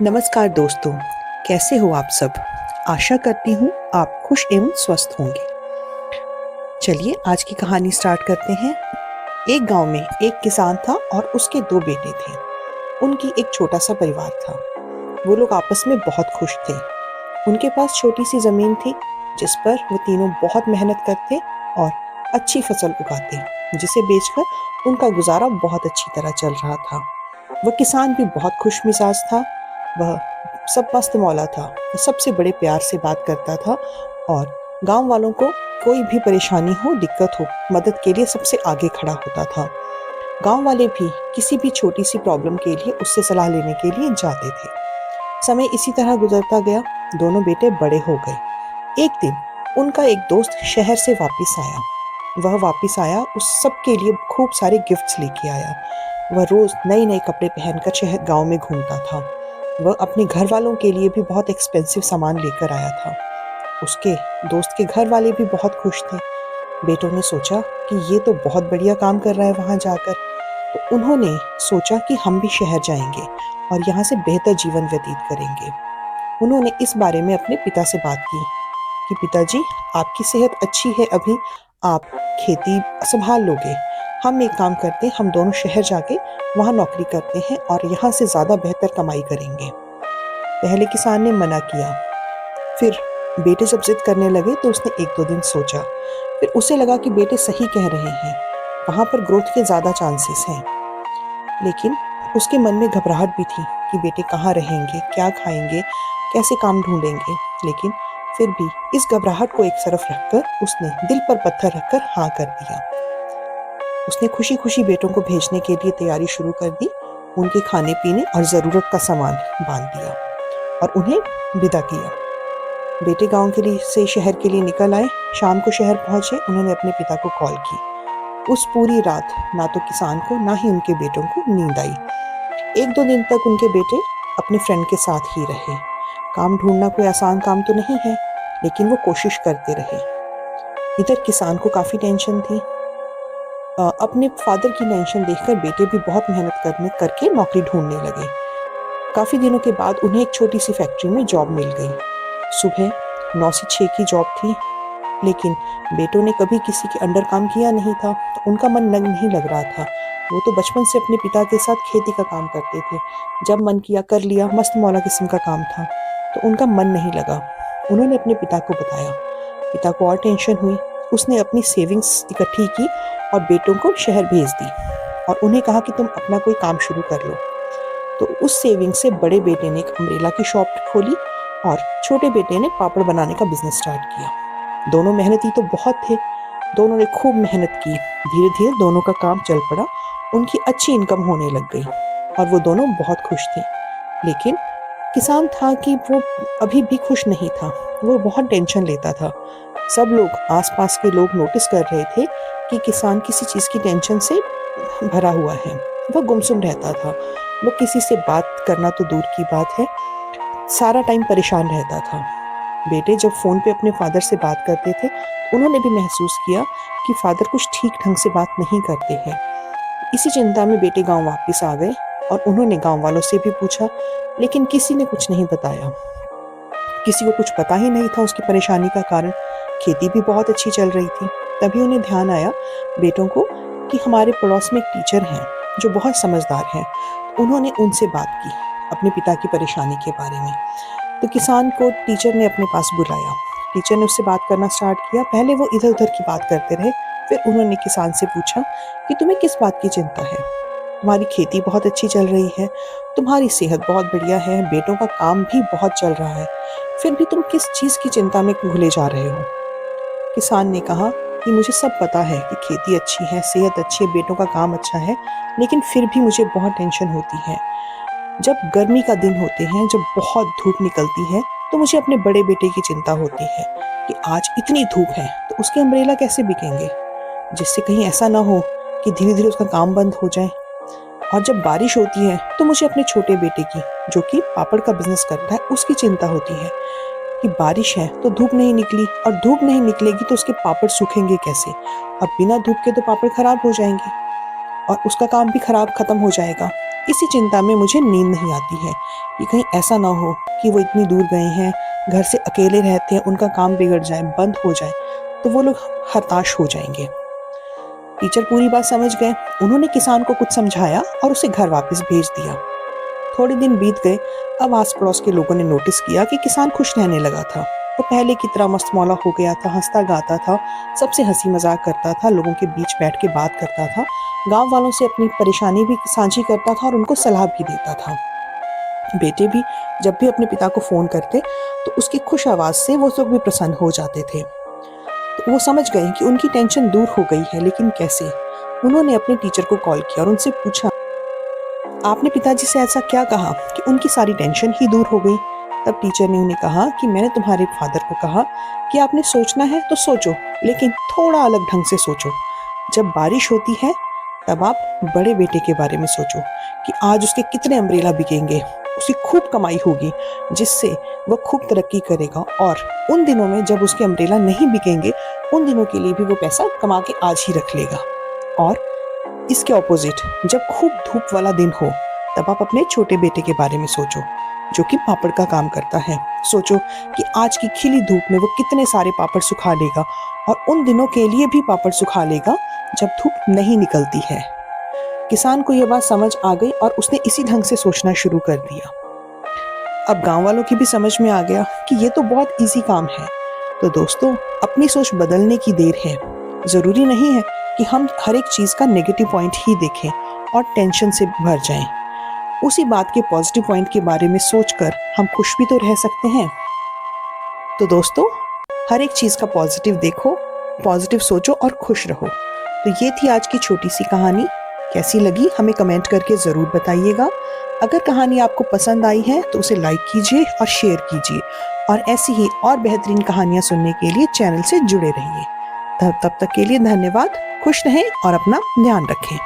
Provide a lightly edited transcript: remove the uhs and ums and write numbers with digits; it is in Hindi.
नमस्कार दोस्तों, कैसे हो आप सब। आशा करती हूँ आप खुश एवं स्वस्थ होंगे। चलिए आज की कहानी स्टार्ट करते हैं। एक गांव में एक किसान था और उसके दो बेटे थे। उनकी एक छोटा सा परिवार था। वो लोग आपस में बहुत खुश थे। उनके पास छोटी सी जमीन थी जिस पर वो तीनों बहुत मेहनत करते और अच्छी फसल उगाते, जिसे बेचकर उनका गुजारा बहुत अच्छी तरह चल रहा था। वह किसान भी बहुत खुश मिजाज था। वह सब मस्त मौला था। वो सबसे बड़े प्यार से बात करता था और गांव वालों को कोई भी परेशानी हो, दिक्कत हो, मदद के लिए सबसे आगे खड़ा होता था। गांव वाले भी किसी भी छोटी सी प्रॉब्लम के लिए उससे सलाह लेने के लिए जाते थे। समय इसी तरह गुजरता गया। दोनों बेटे बड़े हो गए। एक दिन उनका एक दोस्त शहर से वापस आया। वह वापस आया उस सब के लिए खूब सारे गिफ्ट्स लेके आया। वह रोज नए नए कपड़े पहनकर शहर गांव में घूमता था। वह अपने घर वालों के लिए भी बहुत एक्सपेंसिव सामान लेकर आया था। उसके दोस्त के घर वाले भी बहुत खुश थे। बेटों ने सोचा कि ये तो बहुत बढ़िया काम कर रहा है वहां जाकर। तो उन्होंने सोचा कि हम भी शहर जाएंगे और यहाँ से बेहतर जीवन व्यतीत करेंगे। उन्होंने इस बारे में अपने पिता से बात की कि पिताजी, आपकी सेहत अच्छी है, अभी आप खेती संभाल लोगे। हम एक काम करते हैं, हम दोनों शहर जाके वहाँ नौकरी करते हैं और यहाँ से ज़्यादा बेहतर कमाई करेंगे। पहले किसान ने मना किया। फिर बेटे जब जिद करने लगे तो उसने एक दो दिन सोचा। फिर उसे लगा कि बेटे सही कह रहे हैं, वहाँ पर ग्रोथ के ज़्यादा चांसेस हैं। लेकिन उसके मन में घबराहट भी थी कि बेटे कहाँ रहेंगे, क्या खाएंगे, कैसे काम ढूंढेंगे। लेकिन फिर भी इस घबराहट को एक तरफ रखकर उसने दिल पर पत्थर रखकर हाँ कर दिया। उसने खुशी खुशी बेटों को भेजने के लिए तैयारी शुरू कर दी। उनके खाने पीने और ज़रूरत का सामान बांध दिया और उन्हें विदा किया। बेटे गांव के लिए से शहर के लिए निकल आए। शाम को शहर पहुंचे। उन्होंने अपने पिता को कॉल की। उस पूरी रात ना तो किसान को ना ही उनके बेटों को नींद आई। एक दो दिन तक उनके बेटे अपने फ्रेंड के साथ ही रहे। काम ढूंढना कोई आसान काम तो नहीं है, लेकिन वो कोशिश करते रहे। इधर किसान को काफ़ी टेंशन थी। अपने फादर की टेंशन देखकर बेटे भी बहुत मेहनत करके नौकरी ढूंढने लगे। काफ़ी दिनों के बाद उन्हें एक छोटी सी फैक्ट्री में जॉब मिल गई। सुबह 9 से 6 की जॉब थी। लेकिन बेटों ने कभी किसी के अंडर काम किया नहीं था, तो उनका मन नहीं लग रहा था। वो तो बचपन से अपने पिता के साथ खेती का काम करते थे। जब मन किया कर लिया, मस्त मौला किस्म का काम था। तो उनका मन नहीं लगा। उन्होंने अपने पिता को बताया। पिता को और टेंशन हुई। उसने अपनी सेविंग्स इकट्ठी की और बेटों को शहर भेज दी और उन्हें कहा कि तुम अपना कोई काम शुरू कर लो। तो उस सेविंग से बड़े बेटे ने एक अम्ब्रेला की शॉप खोली और छोटे बेटे ने पापड़ बनाने का बिजनेस स्टार्ट किया। दोनों मेहनती तो बहुत थे। दोनों ने खूब मेहनत की। धीरे धीरे दोनों का काम चल पड़ा। उनकी अच्छी इनकम होने लग गई और वो दोनों बहुत खुश थे। लेकिन किसान था कि वो अभी भी खुश नहीं था। वो बहुत टेंशन लेता था। सब लोग, आसपास के लोग नोटिस कर रहे थे कि किसान किसी चीज़ की टेंशन से भरा हुआ है। वह गुमसुम रहता था। वो किसी से बात करना तो दूर की बात है, सारा टाइम परेशान रहता था। बेटे जब फ़ोन पे अपने फादर से बात करते थे, उन्होंने भी महसूस किया कि फादर कुछ ठीक ढंग से बात नहीं करते हैं। इसी चिंता में बेटे गांव वापस आ गए और उन्होंने गांव वालों से भी पूछा, लेकिन किसी ने कुछ नहीं बताया। किसी को कुछ पता ही नहीं था उसकी परेशानी का कारण। खेती भी बहुत अच्छी चल रही थी। तभी उन्हें ध्यान आया बेटों को कि हमारे पड़ोस में एक टीचर हैं जो बहुत समझदार हैं। उन्होंने उनसे बात की अपने पिता की परेशानी के बारे में। तो किसान को टीचर ने अपने पास बुलाया। टीचर ने उससे बात करना स्टार्ट किया। पहले वो इधर उधर की बात करते रहे। फिर उन्होंने किसान से पूछा कि तुम्हें किस बात की चिंता है। तुम्हारी खेती बहुत अच्छी चल रही है, तुम्हारी सेहत बहुत बढ़िया है, बेटों का काम भी बहुत चल रहा है, फिर भी तुम किस चीज़ की चिंता में घुले जा रहे हो। किसान ने कहा कि मुझे सब पता है कि खेती अच्छी है, सेहत अच्छी है, बेटों का काम अच्छा है, लेकिन फिर भी मुझे बहुत टेंशन होती है। जब गर्मी का दिन होते हैं, जब बहुत धूप निकलती है, तो मुझे अपने बड़े बेटे की चिंता होती है कि आज इतनी धूप है तो उसके अम्ब्रेला कैसे बिकेंगे, जिससे कहीं ऐसा ना हो कि धीरे धीरे उसका काम बंद हो जाए। और जब बारिश होती है तो मुझे अपने छोटे बेटे की, जो कि पापड़ का बिजनेस करता है, उसकी चिंता होती है कि बारिश है तो धूप नहीं निकली और धूप नहीं निकलेगी तो उसके पापड़ सूखेंगे कैसे, और बिना धूप के तो पापड़ खराब हो जाएंगे और उसका काम भी खत्म हो जाएगा। इसी चिंता में मुझे नींद नहीं आती है कि कहीं ऐसा ना हो कि वो इतनी दूर गए हैं, घर से अकेले रहते हैं, उनका काम बिगड़ जाए, बंद हो जाए तो वो लोग हताश हो जाएंगे। टीचर पूरी बात समझ गए। उन्होंने किसान को कुछ समझाया और उसे घर वापस भेज दिया। थोड़े दिन बीत गए। अब आस पड़ोस के लोगों ने नोटिस किया कि किसान खुश रहने लगा था। वो पहले की तरह मस्त मौला हो गया था, हंसता गाता था, सबसे हंसी मजाक करता था, लोगों के बीच बैठ के बात करता था, गांव वालों से अपनी परेशानी भी साझी करता था और उनको सलाह भी देता था। बेटे भी जब भी अपने पिता को फोन करते तो उसकी खुश आवाज से वो लोग भी प्रसन्न हो जाते थे। तो वो समझ गए कि उनकी टेंशन दूर हो गई है, लेकिन कैसे। उन्होंने अपने टीचर को कॉल किया और उनसे पूछा, आपने पिताजी से ऐसा क्या कहा कि उनकी सारी टेंशन ही दूर हो गई। तब टीचर ने उन्हें कहा कि मैंने तुम्हारे फादर को कहा कि आपने सोचना है तो सोचो, लेकिन थोड़ा अलग ढंग से सोचो। जब बारिश होती है तब आप बड़े बेटे के बारे में सोचो कि आज उसके कितने अम्ब्रेला बिकेंगे, उसकी खूब कमाई होगी जिससे वह खूब तरक्की करेगा, और उन दिनों में जब उसके अम्ब्रेला नहीं बिकेंगे उन दिनों के लिए भी वो पैसा कमा के आज ही रख लेगा। और इसके ऑपोजिट, जब खूब धूप वाला दिन हो तब आप अपने छोटे बेटे के बारे में सोचो जो कि पापड़ का काम करता है। सोचो कि आज की खिली धूप में वो कितने सारे पापड़ सुखा लेगा, और उन दिनों के लिए भी पापड़ सुखा लेगा जब धूप नहीं निकलती है। किसान को यह बात समझ आ गई और उसने इसी ढंग से सोचना शुरू कर दिया। अब गांव वालों की भी समझ में आ गया कि ये तो बहुत इजी काम है। तो दोस्तों, अपनी सोच बदलने की देर है। जरूरी नहीं है कि हम हर एक चीज का नेगेटिव पॉइंट ही देखें और टेंशन से भर जाएं। उसी बात के पॉजिटिव पॉइंट के बारे में सोचकर हम खुश भी तो रह सकते हैं। तो दोस्तों, हर एक चीज का पॉजिटिव देखो, पॉजिटिव सोचो और खुश रहो। तो ये थी आज की छोटी सी कहानी। कैसी लगी हमें कमेंट करके जरूर बताइएगा। अगर कहानी आपको पसंद आई है तो उसे लाइक कीजिए और शेयर कीजिए, और ऐसी ही और बेहतरीन कहानियां सुनने के लिए चैनल से जुड़े रहिए। तब तक के लिए धन्यवाद। खुश रहें और अपना ध्यान रखें।